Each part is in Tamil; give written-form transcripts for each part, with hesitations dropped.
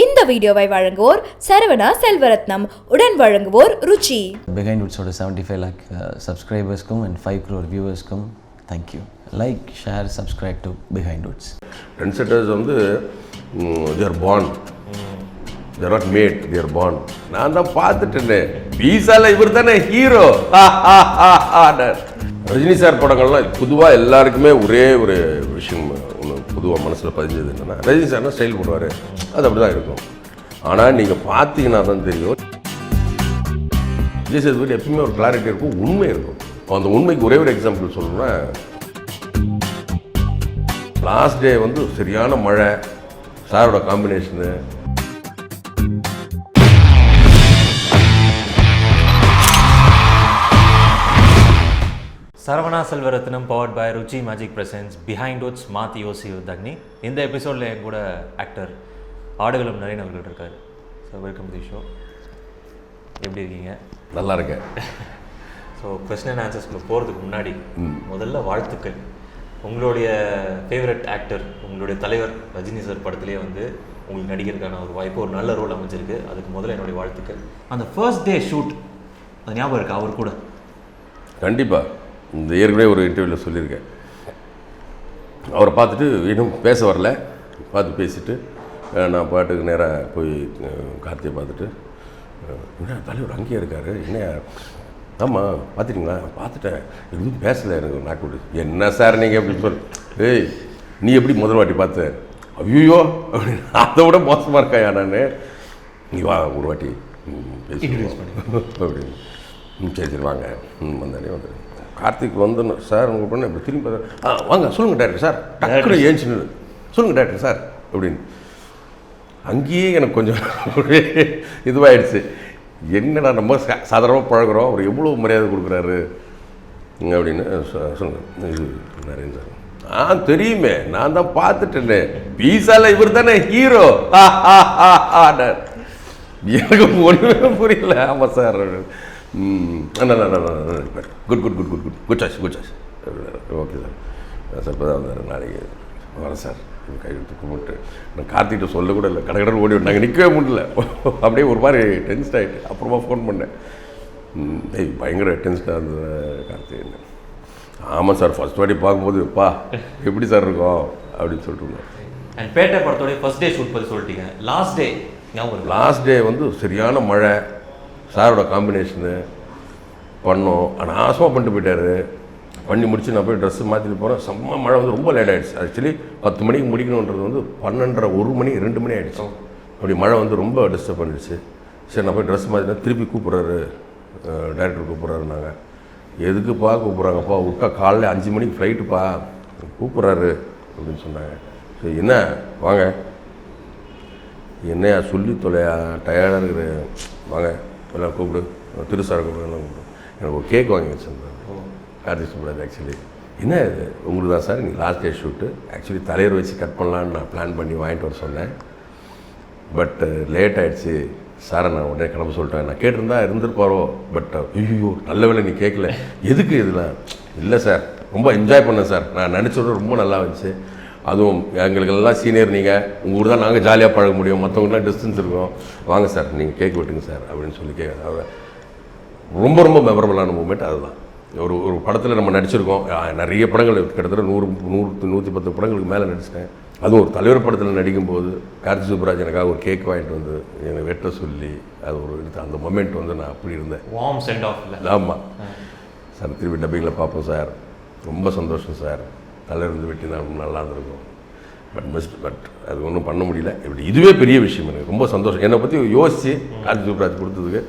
இந்த வீடியோவை வழங்குவோர் சரவணா செல்வரத்னம், உடன் வழங்குவோர் ருச்சி. Behind Woods 75 lakh subscriberskum and 5 crore viewerskum, thank you. Like, share, subscribe to Behind Woods. Trendsetters வந்து they are born. They are not made, they are born. நான் தான் பார்த்துட்டேன், வீசால இவர் தானே ஹீரோ. ரஜினி சார் படங்கள்லாம் பொதுவாக எல்லாருக்குமே ஒரே ஒரு விஷயம் ஒன்று பொதுவாக மனசில் பதிஞ்சது என்னென்னா, ரஜினி சார்னா ஸ்டைல் போடுவார், அது அப்படி தான் இருக்கும். ஆனால் நீங்கள் பார்த்தீங்கன்னா தான் தெரியும், விஜய் சேதுபதி எப்பவுமே ஒரு கிளாரிட்டி இருக்கும், உண்மை இருக்கும். அந்த உண்மைக்கு ஒரே ஒரு எக்ஸாம்பிள் சொல்லணும்னா, லாஸ்ட் டே வந்து சரியான மழை, சாரோட combination, Saravana Selvaratnam powered by Ruchi magic presents Behindwoods Maathiyosi தக்னி. இந்த எபிசோடில் என் கூட ஆக்டர் ஆடுகளம் நரேன் அவர்கள் இருக்கார். So welcome to the show. எப்படி இருக்கீங்க? நல்லா இருக்கேன். ஸோ கொஸ்டின் அண்ட் ஆன்சர்ஸ்க்குள்ள போகிறதுக்கு முன்னாடி முதல்ல வாழ்த்துக்கள். உங்களுடைய ஃபேவரட் ஆக்டர், உங்களுடைய தலைவர் ரஜினி சார் படத்துலேயே வந்து உங்களுக்கு நடிக்கிறதுக்கான ஒரு வாய்ப்பு, ஒரு நல்ல ரோல் அமைஞ்சிருக்கு. அதுக்கு முதல்ல என்னுடைய வாழ்த்துக்கள். அந்த ஃபர்ஸ்ட் டே ஷூட் அது ஞாபகம் இருக்கா அவர் கூட? கண்டிப்பாக. இந்த ஏற்கனவே ஒரு இன்டர்வியூவில் சொல்லியிருக்கேன், அவரை பார்த்துட்டு இன்னும் பேச வரல, பார்த்து பேசிவிட்டு நான் பாட்டுக்கு நேராக போய் கார்த்தியை பார்த்துட்டு, என்ன தலைவர் அங்கேயே இருக்கார், என்ன ஆமாம் பார்த்துட்டிங்களா? பார்த்துட்டேன், எதுவும் பேசலை, எனக்கு நாக்கு விட்டு. என்ன சார் நீங்கள் எப்படி சொல், ஏய் நீ எப்படி முதல் வாட்டி பார்த்த? ஐயோ அப்படின்னு, அதை விட மோசமாக இருக்காயா நான், நீ வா ஒரு வாட்டி பேசி அப்படின்னு. சரி சரி வாங்க வந்தானே வந்துடுறேன். கார்த்திக் வந்து சார் உங்கள் பொண்ணு இப்படி திரும்பி வாங்க சொல்லுங்கள் டேரக்டர் சார், டக்குனு ஏஞ்சின்னு சொல்லுங்கள் டேரக்டர் சார் அப்படின்னு. அங்கேயே எனக்கு கொஞ்சம் இதுவாகிடுச்சு, என்னடா நம்ம சாதாரணமாக பழகிறோம், அவர் எவ்வளோ மரியாதை கொடுக்குறாரு அப்படின்னு. சொல்லுங்கள் இது நரேன் சார். தெரியுமே, நான் தான் பார்த்துட்டேனே, வீசால இவர் தானே ஹீரோ. எனக்கு ஒன்றுமே புரியல. ஆமாம் sir. Good good good good good good choice good choice. Okay sir, sir இப்போ தான் வந்தார், நாளைக்கு வரேன் சார். கையெழுத்து கும்பிட்டு நான் கார்த்திகிட்ட சொல்ல கூட இல்லை, கடை ஓடி விட்டாங்க, நிற்கவே முடியல. அப்படியே ஒரு மாதிரி டென்ஷன் ஆகிட்டு அப்புறமா ஃபோன் பண்ணேன். பயங்கர டென்ஷனாக இருந்தது கார்த்திக். ஆமாம் சார், ஃபர்ஸ்ட் வாட்டி பார்க்கும்போது பா எப்படி சார் இருக்கும் அப்படின்னு சொல்லிட்டு. அண்ட் பேட்டை படத்தோடைய ஃபர்ஸ்ட் டே ஷூட் பற்றி சொல்லிட்டீங்க. லாஸ்ட் டே ஞாபகம்? லாஸ்ட் டே வந்து சரியான மழை, சாரோட காம்பினேஷனு பண்ணோம், நாசமாக பண்ணிட்டு போயிட்டார். பண்ணி முடிச்சு நான் போய் ட்ரெஸ்ஸு மாற்றிட்டு போகிறேன், செம்ம மழை வந்து ரொம்ப லேட் ஆகிடுச்சு. ஆக்சுவலி 10 மணிக்கு முடிக்கணுன்றது வந்து 12:30 1 மணி 2 மணி ஆகிடுச்சு. அப்படி மழை வந்து ரொம்ப டிஸ்டர்ப் பண்ணிடுச்சு. சரி நான் போய் ட்ரெஸ் மாற்றினா திருப்பி கூப்பிட்றாரு, டைரக்டர் கூப்பிட்றாரு. நாங்கள் எதுக்குப்பா கூப்பிட்றாங்கப்பா, விட்டா காலையில் 5 மணிக்கு ஃப்ளைட்டுப்பா, கூப்பிட்றாரு அப்படின்னு சொன்னாங்க. சரி என்ன வாங்க, என்னையா சொல்லி தொலையா, டயர்டாக இருக்குது, வாங்க எல்லாம் கூப்பிடு, திருசார கூப்பிடு, எல்லாம் கூப்பிடு. எனக்கு ஒரு கேக் வாங்கி வச்சுருந்தேன் கார்த்திக் சுப்பராஜ். ஆக்சுவலி என்ன இது உங்களுக்கு தான் சார், நீங்கள் லாஸ்ட் டே ஷூட்டு ஆக்சுவலி தலைவர் வச்சு கட் பண்ணலான்னு நான் பிளான் பண்ணி வாங்கிட்டு வர சொன்னேன். பட் லேட் ஆகிடுச்சு சாரை, நான் உடனே கிளம்ப சொல்லிட்டேன். நான் கேட்டிருந்தா இருந்திருப்பாரோ, பட் ஐயோ நல்ல வேலை நீ கேட்கல. எதுக்கு இதெல்லாம்? இல்லை சார், ரொம்ப என்ஜாய் பண்ணேன் சார், நான் நினச்சோட ரொம்ப நல்லா இருந்துச்சு. அதுவும் எங்களுக்கெல்லாம் சீனியர் நீங்கள், உங்கள் ஊர் தான் நாங்கள் ஜாலியாக பழக முடியும், மற்றவங்களாம் டிஸ்டன்ஸ் இருக்கும், வாங்க சார் நீங்கள் கேக் வெட்டுங்க சார் அப்படின்னு சொல்லி ரொம்ப ரொம்ப மெமரபுளான மூமெண்ட். அதுதான் ஒரு ஒரு படத்தில் நம்ம நடிச்சிருக்கோம், நிறைய படங்கள் கிட்டத்தட்ட 100-110 படங்களுக்கு மேலே நடிச்சிட்டேன். அதுவும் ஒரு தலைவர் படத்தில் நடிக்கும்போது கார்த்திக் சுப்பராஜ் எனக்காக ஒரு கேக் வாங்கிட்டு வந்து என்னை வெட்ட சொல்லி, அது ஒரு அந்த மொமெண்ட் வந்து நான் அப்படி இருந்தேன். Warm send off. ஆமாம் சார், திருப்பி டப்பிங்கில் பார்ப்போம் சார், ரொம்ப சந்தோஷம் சார், தலைவர் வந்து வெட்டி நான் நல்லா இருந்திருக்கும். பட் அது ஒன்றும் பண்ண முடியல. இப்படி இதுவே பெரிய விஷயம், எனக்கு ரொம்ப சந்தோஷம். என்னை பற்றி யோசித்து கார்த்திக் சுப்பராஜ் கொடுத்ததுக்கு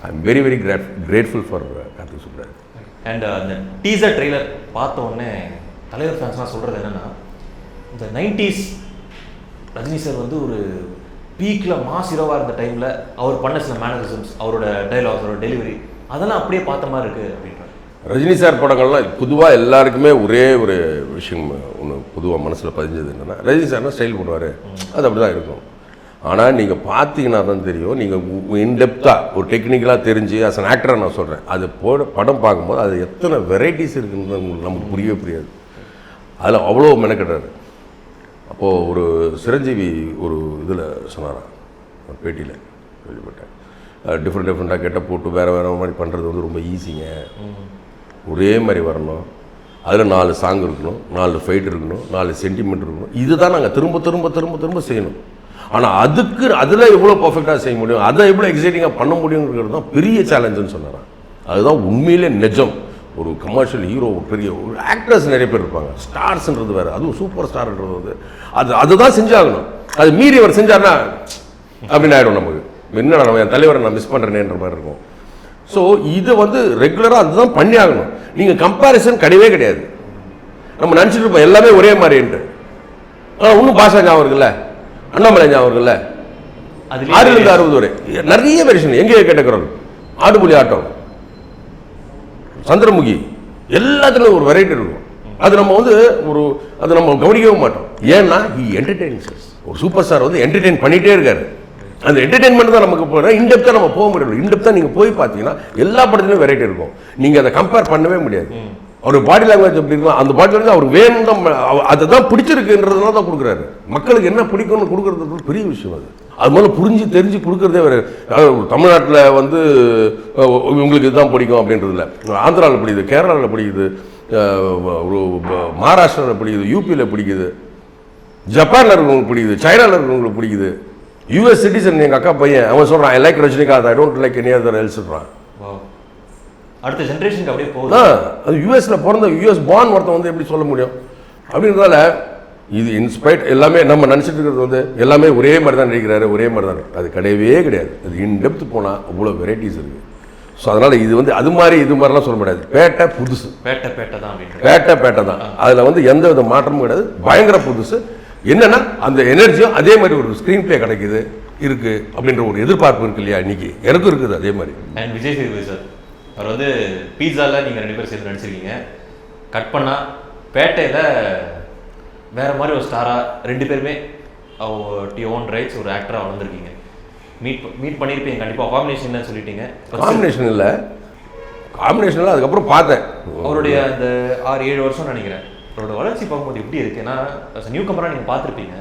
I am very very grateful for Karthik Subbaraj. And அந்த டீசர் ட்ரெய்லர் பார்த்த உடனே தலைவர் ஃபேன்ஸ்லாம் சொல்கிறது என்னென்னா, இந்த 90s ரஜினி சார் வந்து ஒரு பீக்கில் மாஸ் ஹீரோவாக இருந்த டைமில் அவர் பண்ண சில மேனரிசம்ஸ், அவரோட டைலாக்ஸ், அவரோட டெலிவரி, அதெல்லாம் அப்படியே பார்த்த மாதிரி இருக்குது அப்படின்றாங்க. ரஜினி சார் படங்கள்லாம் பொதுவாக எல்லாருக்குமே ஒரே ஒரு விஷயம் ஒன்று பொதுவாக மனசில் பதிஞ்சது என்னென்னா, ரஜினி சார்னா ஸ்டைல் போடுவார், அது அப்படி தான் இருக்கும். ஆனால் நீங்கள் பார்த்தீங்கன்னா தான் தெரியும், நீங்கள் இன்டெப்த்தாக ஒரு டெக்னிக்கலாக தெரிஞ்சு அஸ் அன் ஆக்டராக நான் சொல்கிறேன், அது படம் பார்க்கும்போது அது எத்தனை வெரைட்டிஸ் இருக்குன்னு நமக்கு புரியவே புரியாது. அதில் அவ்வளோ மெனக்கெட்டார். அப்போது ஒரு சிரஞ்சீவி ஒரு இதில் சொன்னாராம், ஒரு பேட்டியில் கேள்விப்பட்டேன். டிஃப்ரெண்ட்டாக கெட்டப் போட்டு வேறு மாதிரி பண்ணுறது வந்து ரொம்ப ஈஸிங்க. ஒரே மாதிரி வரணும், அதில் 4 சாங் இருக்கணும், 4 ஃபைட் இருக்கணும், 4 சென்டிமெண்ட் இருக்கணும். இதுதான் நாங்கள் திரும்ப திரும்ப திரும்ப திரும்ப செய்யணும். ஆனால் அதில் எவ்வளோ பர்ஃபெக்டாக செய்ய முடியும், அதை எவ்வளோ எக்ஸைட்டிங்காக பண்ண முடியுங்கிறது தான் பெரிய சேலஞ்சுன்னு சொன்னாரான். அதுதான் உண்மையிலே நிஜம். ஒரு கமர்ஷியல் ஹீரோ, பெரிய ஒரு ஆக்டர்ஸ் நிறைய பேர் இருப்பாங்க, ஸ்டார்ஸ்ன்றது வேறு, அதுவும் சூப்பர் ஸ்டார்ன்றது வந்து அதுதான் செஞ்சாகணும். அது மீறி அவர் செஞ்சார்னா அப்படின்னு ஆகிடும் நமக்கு. என்ன நம்ம என் தலைவரை நான் மிஸ் பண்ணுறேனேன்ற மாதிரி இருக்கும். ஸோ இதை வந்து ரெகுலராக அதுதான் பண்ணி ஆகணும். நீங்கள் கம்பேரிசன் கிடையவே கிடையாது. நம்ம நினச்சிட்டு இருப்போம் எல்லாமே ஒரே மாதிரின்ட்டு. இன்னும் பாஷா ஞாபகம் இருக்குல்ல, அண்ணாமலை ஞாபகம் இருக்குல்ல, 6லேருந்து 60 வரை நிறைய வெரிஷன். எங்கேயே கேட்ட குரல், ஆடுபுலி ஆட்டம், சந்திரமுகி, எல்லாத்துலையும் ஒரு வெரைட்டி இருக்கும். அது நம்ம வந்து அது நம்ம கவனிக்கவும் மாட்டோம். ஏன்னா என்டர்டெயின்ஸ். ஒரு சூப்பர் ஸ்டார் வந்து என்டர்டெயின் பண்ணிகிட்டே இருக்காரு. அந்த என்டர்டெயின்மெண்ட் தான் நமக்கு போகிறோம். இன்டெப்த்தாக நம்ம போக முடியாது. இன்டெப்த்தாக நீங்கள் போய் பார்த்தீங்கன்னா எல்லா படத்துலையும் வெரைட்டி இருக்கும். நீங்கள் அதை கம்பேர் பண்ணவே முடியாது. அவர் பாடி லாங்குவேஜ் எப்படி இருக்கும், அந்த பாடி லாங்குவேஜ் அவருக்கு வேணும் தான், அதுதான் பிடிச்சிருக்குன்றதுனால தான் கொடுக்குறாரு. மக்களுக்கு என்ன பிடிக்கும்னு கொடுக்குறது பெரிய விஷயம். அது முதல்ல புரிஞ்சு தெரிஞ்சு கொடுக்குறதே வேறு. தமிழ்நாட்டில் வந்து உங்களுக்கு இதுதான் பிடிக்கும் அப்படின்றது இல்லை. ஆந்திராவில் பிடிக்குது, கேரளாவில் பிடிக்குது, ஒரு மகாராஷ்டிராவில் பிடிக்குது, யூபியில் பிடிக்குது, ஜப்பானில் இருக்கிறவங்களுக்கு பிடிக்குது, சைனாவில் இருக்கிறவங்களுக்கு பிடிக்குது. யூஎஸ் சிட்டிசன் எங்கள் அக்கா பையன், அவன் சொல்கிறான் I like Rajinikanth, I don't like any other else சொல்கிறான். அடுத்த ஜென்ரேஷனுக்கு அப்படியே போகுது. அது யூஎஸில் பிறந்த யூஎஸ் பார்ன் ஒருத்தன் வந்து எப்படி சொல்ல முடியும் அப்படின்றதால இது இன்ஸ்பைட் எல்லாமே நம்ம நினச்சிட்டு இருக்கிறது வந்து எல்லாமே ஒரே மாதிரி தான் நடிக்கிறாரு, ஒரே மாதிரி தான். அது கிடையவே கிடையாது. அது இன்டெப்த் போனால் அவ்வளோ வெரைட்டிஸ் இருக்குது. ஸோ அதனால் இது வந்து அது மாதிரி இது மாதிரிலாம் சொல்ல முடியாது. பேட்டை புதுசு, பேட்டை தான். அதில் வந்து எந்த வித மாற்றமும் கிடையாது. பயங்கர புதுசு. என்னன்னா அந்த எனர்ஜியும் அதே மாதிரி ஒரு ஸ்க்ரீன் பிளே கிடைக்குது இருக்கு அப்படின்ற ஒரு எதிர்பார்ப்பு இருக்கு இல்லையா, இன்னைக்கு எனக்கும் இருக்குது அதே மாதிரி. அண்ட் விஜய் சேதுபதி சார், அவர் வந்து பீட்சாவில் நீங்கள் 2 பேரும் சேர்ந்து நடிச்சிருக்கீங்க. கட் பண்ணால் பேட்டையில் வேறு மாதிரி ஒரு ஸ்டாராக 2 பேருமே ஓன் ரைட்ஸ் ஒரு ஆக்டராக வளர்ந்துருக்கீங்க. மீட் பண்ணியிருப்பீங்க கண்டிப்பாக. காம்பினேஷன் சொல்லிட்டீங்க. காம்பினேஷன் இல்லை, அதுக்கப்புறம் பார்த்தேன் அவருடைய அந்த 6-7 வருஷம் நினைக்கிறேன். அவரோட வளர்ச்சி பார்க்கும்போது எப்படி இருக்குது? ஏன்னா நியூ கமராக நீங்கள் பார்த்துருப்பீங்க.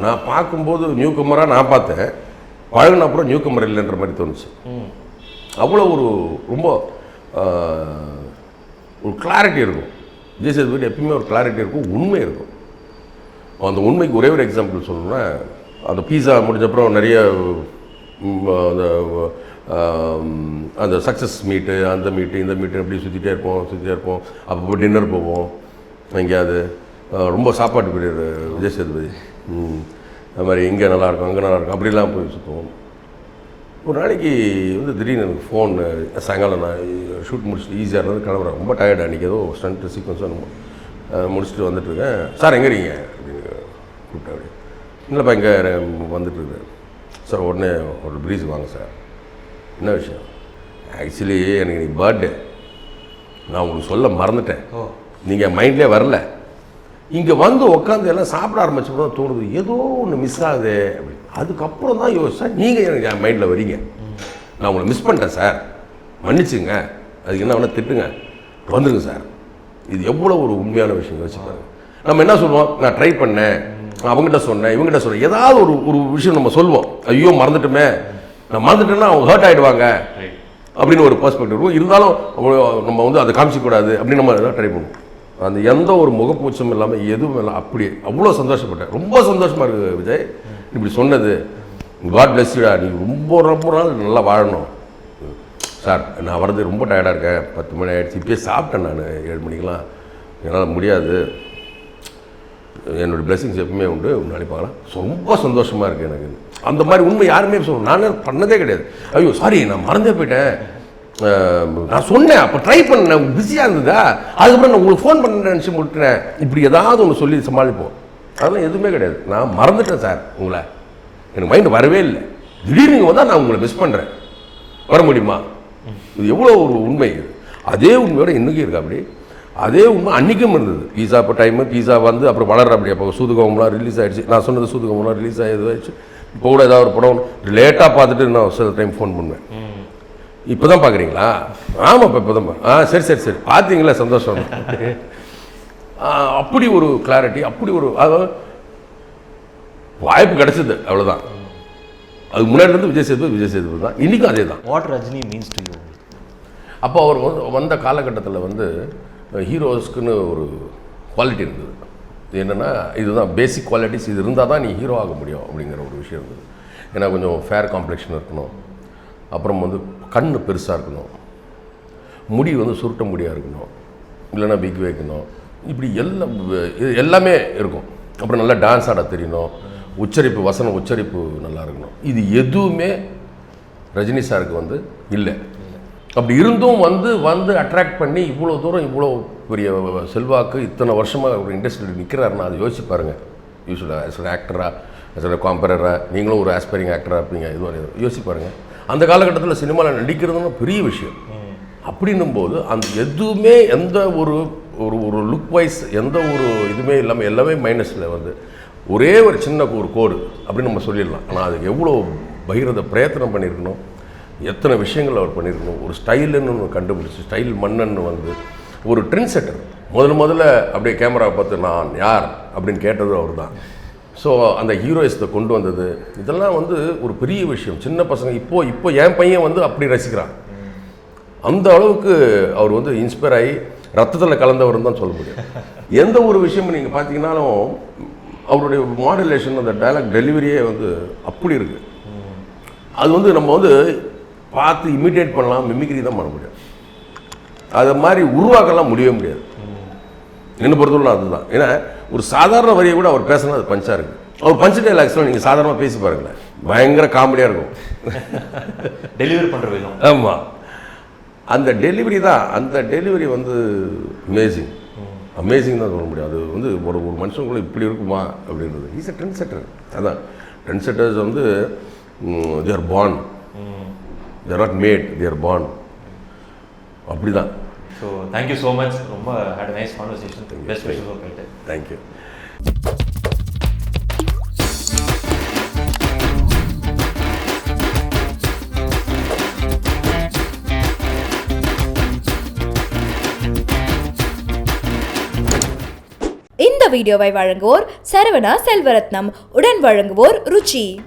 நான் பார்க்கும்போது நியூ கமராக நான் பார்த்தேன். பழகின அப்புறம் நியூ கமர் இல்லைன்ற மாதிரி தோணுச்சு. அவ்வளோ ரொம்ப ஒரு கிளாரிட்டி இருக்கும். விஜய் சேதுபதி எப்பயுமே ஒரு கிளாரிட்டி இருக்கும், உண்மை இருக்கும். அந்த உண்மைக்கு ஒரே ஒரு எக்ஸாம்பிள் சொல்லணும்னா, அந்த பீஸா முடிஞ்சப்பறம் நிறைய அந்த சக்ஸஸ் மீட்டு, அந்த மீட்டு, இந்த மீட்டு எப்படி சுற்றிட்டே இருப்போம். அப்போ டின்னர் போவோம் எங்கேயாவது. ரொம்ப சாப்பாட்டு பிரியர் விஜய் சேதுபதி. அது மாதிரி இங்கே நல்லாயிருக்கும், அங்கே நல்லாயிருக்கும், அப்படிலாம் போய் சுற்றுவோம். ஒரு நாளைக்கு வந்து திடீர்னு எனக்கு ஃபோன், சாயங்காலம் நான் ஷூட் முடிச்சுட்டு ஈஸியாக இருந்தது, கிளம்புறேன். ரொம்ப டயர்டு அன்றைக்கி, ஏதோ ஸ்டண்ட் சீக்வன்ஸாக முடிச்சுட்டு வந்துட்டுருக்கேன். சார் எங்கே இருக்கீங்க அப்படின்னு கூப்பிட்டேன். அப்படி இல்லைப்பா இங்கே வந்துட்டுருக்கேன் சார். உடனே ஒரு ப்ரீஸ் வாங்க சார். என்ன விஷயம்? ஆக்சுவலி எனக்கு இன்றைக்கி பர்த்டே, நான் உங்களுக்கு சொல்ல மறந்துட்டேன், நீங்கள் மைண்ட்லேயே வரல. இங்கே வந்து உட்காந்து எல்லாம் சாப்பிட ஆரம்பிச்சப்போ தான் தோணுது ஏதோ ஒன்று மிஸ் ஆகுது அப்படின்னு. அதுக்கப்புறம் தான் யோசிச்சா நீங்கள் எனக்கு என் மைண்டில் வரீங்க. நான் உங்களை மிஸ் பண்ணிட்டேன் சார், மன்னிச்சுங்க, அதுக்கு என்ன வேணால் திட்டுங்க, வந்துடுங்க சார். இது எவ்வளோ ஒரு உண்மையான விஷயம் யோசிப்பாரு. நம்ம என்ன சொல்லுவோம், நான் ட்ரை பண்ணேன், அவங்ககிட்ட சொன்னேன், இவங்ககிட்ட சொன்னேன், ஏதாவது ஒரு விஷயம் நம்ம சொல்லுவோம். ஐயோ மறந்துட்டுமே, நான் மறந்துட்டேன்னா அவங்க ஹர்ட் ஆகிடுவாங்க அப்படின்னு ஒரு பெர்ஸ்பெக்டிவ் இருக்கும். இருந்தாலும் நம்ம வந்து அதை காமிச்சிக்கூடாது அப்படின்னு நம்ம எதாவது ட்ரை பண்ணுவோம். அந்த எந்த ஒரு முகப்பூச்சம் இல்லாமல் எதுவும் இல்லை, அப்படியே அவ்வளோ சந்தோஷப்பட்டேன். ரொம்ப சந்தோஷமாக இருக்குது விஜய் இப்படி சொன்னது. காட் பிளஸ் யூடா, நீ ரொம்ப நாள் நல்லா வாழணும் சார். நான் வரது ரொம்ப டயர்டாக இருக்கேன், 10 மணி ஆகிடுச்சு, இப்போயே சாப்பிட்டேன் நான் 7 மணிக்கெலாம், என்னால் முடியாது, என்னோடய பிளெஸிங்ஸ் எப்பவுமே உண்டு, முன்னாடி பார்க்கலாம். ரொம்ப சந்தோஷமாக இருக்குது எனக்கு. அந்த மாதிரி உண்மை யாருமே சொல்லணும், நானே பண்ணதே கிடையாது. ஐயோ சாரி நான் மறந்தே போயிட்டேன், நான் சொன்னேன் அப்போ ட்ரை பண்ணேன், பிஸியாக இருந்ததா, அதுக்கப்புறம் நான் உங்களுக்கு ஃபோன் பண்ண நினச்சி விட்டுறேன், இப்படி ஏதாவது ஒன்று சொல்லி சமாளிப்போம். அதெல்லாம் எதுவுமே கிடையாது. நான் மறந்துட்டேன் சார் உங்களை, எனக்கு மைண்டு வரவே இல்லை, திடீர்னு வந்தால் நான் உங்களை மிஸ் பண்ணுறேன், வர முடியுமா? இது எவ்வளோ ஒரு உண்மை இது. அதே உண்மையோட இன்றைக்கும் இருக்கா அப்படி. அதே உண்மை அன்றைக்கும் இருந்தது. பீஸா இப்போ டைமு பீஸா வந்து அப்புறம் வளர்ற அப்படி. அப்போ சூதுகோமம்லாம் ரிலீஸ் ஆகிடுச்சு, நான் சொன்னது சூதுகோமம்லாம் ரிலீஸ் ஆகிடுச்சு. இப்போ கூட ஏதாவது ஒரு படம் லேட்டாக பார்த்துட்டு நான் சில டைம் ஃபோன் பண்ணுவேன், இப்போ தான் பார்க்குறீங்களா? ஆமாப்பா இப்போ தான். சரி பார்த்தீங்களா, சந்தோஷம். அப்படி ஒரு கிளாரிட்டி, அப்படி ஒரு வாய்ப்பு கிடச்சிது, அவ்வளோதான். அதுக்கு முன்னாடிலேருந்து விஜய் சேதுபதி தான், இன்றைக்கும் அதே தான். What Rajini means to you? அப்போ அவர் வந்த காலகட்டத்தில் வந்து ஹீரோஸ்க்குன்னு ஒரு குவாலிட்டி இருந்தது. இது என்னென்னா, இதுதான் பேசிக் குவாலிட்டிஸ், இது இருந்தால் தான் நீ ஹீரோ ஆக முடியும் அப்படிங்கிற ஒரு விஷயம் இருந்தது. ஏன்னா கொஞ்சம் ஃபேர் காம்ப்ளெக்ஷன் இருக்கணும், அப்புறம் வந்து கண் பெருசாக இருக்கணும், முடி வந்து சுருட்ட முடியாக இருக்கணும், இல்லைன்னா பிக் வைக்கணும், இப்படி எல்லாமே இருக்கும். அப்புறம் நல்லா டான்ஸ் ஆட தெரியணும், உச்சரிப்பு வசனம் உச்சரிப்பு நல்லா இருக்கணும். இது எதுவுமே ரஜினி சாருக்கு வந்து இல்லை. அப்படி இருந்தும் வந்து அட்ராக்ட் பண்ணி இவ்வளோ தூரம் இவ்வளோ பெரிய செல்வாக்கு இத்தனை வருஷமாக ஒரு இண்டஸ்ட்ரியில் நிற்கிறாருன்னா அது யோசிச்சு பாருங்கள். யூஸ்வலாக ஆக்டராக காம்பரராக நீங்களும் ஒரு ஆஸ்பைரிங் ஆக்டராக இருப்பீங்க, இதுவரை யோசிச்சு பாருங்கள். அந்த காலகட்டத்தில் சினிமாவில் நடிக்கிறதுன்னு பெரிய விஷயம். அப்படின்னும் போது அந்த எதுவுமே எந்த ஒரு ஒரு லுக் வைஸ் எந்த ஒரு இதுவுமே இல்லாமல் எல்லாமே மைனஸில் வந்து ஒரே ஒரு சின்ன ஒரு கோடு அப்படின்னு நம்ம சொல்லிடலாம். ஆனால் அதுக்கு எவ்வளோ பகிரத பிரயத்தனம் பண்ணியிருக்கணும், எத்தனை விஷயங்கள் அவர் பண்ணியிருக்கணும். ஒரு ஸ்டைலுன்னு ஒன்று கண்டுபிடிச்சி, ஸ்டைல் மன்னன்னு வந்து ஒரு ட்ரெண்ட் செட்டர். முதல்ல அப்படியே கேமரா பார்த்து நான் யார் அப்படின்னு கேட்டது அவர் தான். ஸோ அந்த ஹீரோயிஸத்தை கொண்டு வந்தது இதெல்லாம் வந்து ஒரு பெரிய விஷயம். சின்ன பசங்க இப்போ என் பையன் வந்து அப்படி ரசிக்கிறான். அந்த அளவுக்கு அவர் வந்து இன்ஸ்பயர் ஆகி ரத்தத்தில் கலந்தவர்னு தான் சொல்ல முடியும். எந்த ஒரு விஷயமும் நீங்கள் பார்த்தீங்கன்னாலும் அவருடைய மாடுலேஷன், அந்த டைலாக் டெலிவரியே வந்து அப்படி இருக்குது. அது வந்து நம்ம வந்து பார்த்து இமிடியேட் பண்ணலாம், மிமிக்ரி தான் பண்ண முடியும். அதை மாதிரி உருவாக்கலாம் முடியவே முடியாது. என்ன பொறுத்தவரை அதுதான். ஏன்னா ஒரு சாதாரண வரியை கூட அவர் பேசினா அது பஞ்சாக இருக்குது. அவர் பஞ்ச் டைலாக்ஸ்லாம் நீங்கள் சாதாரணமாக பேசி பாருங்களேன், பயங்கர காமெடியாக இருக்கும். டெலிவரி பண்ணுற விதம். ஆமாம், அந்த டெலிவரி தான், அந்த டெலிவரி வந்து அமேசிங் தான் சொல்ல முடியும். அது வந்து ஒரு மனுஷனுக்குள்ள இப்படி இருக்குமா அப்படின்றது. Is a trend setter. அதான் ட்ரெண்ட் செட்டர்ஸ் வந்து they are born, they are not made, they are born. அப்படி தான். So thank you so much. ரொம்ப had a nice conversation. Best wishes for Petta. Thank you. இந்த வீடியோவை வழங்குவோர் சரவணா செல்வரத்னம். உடன் வழங்குவோர் ருச்சி.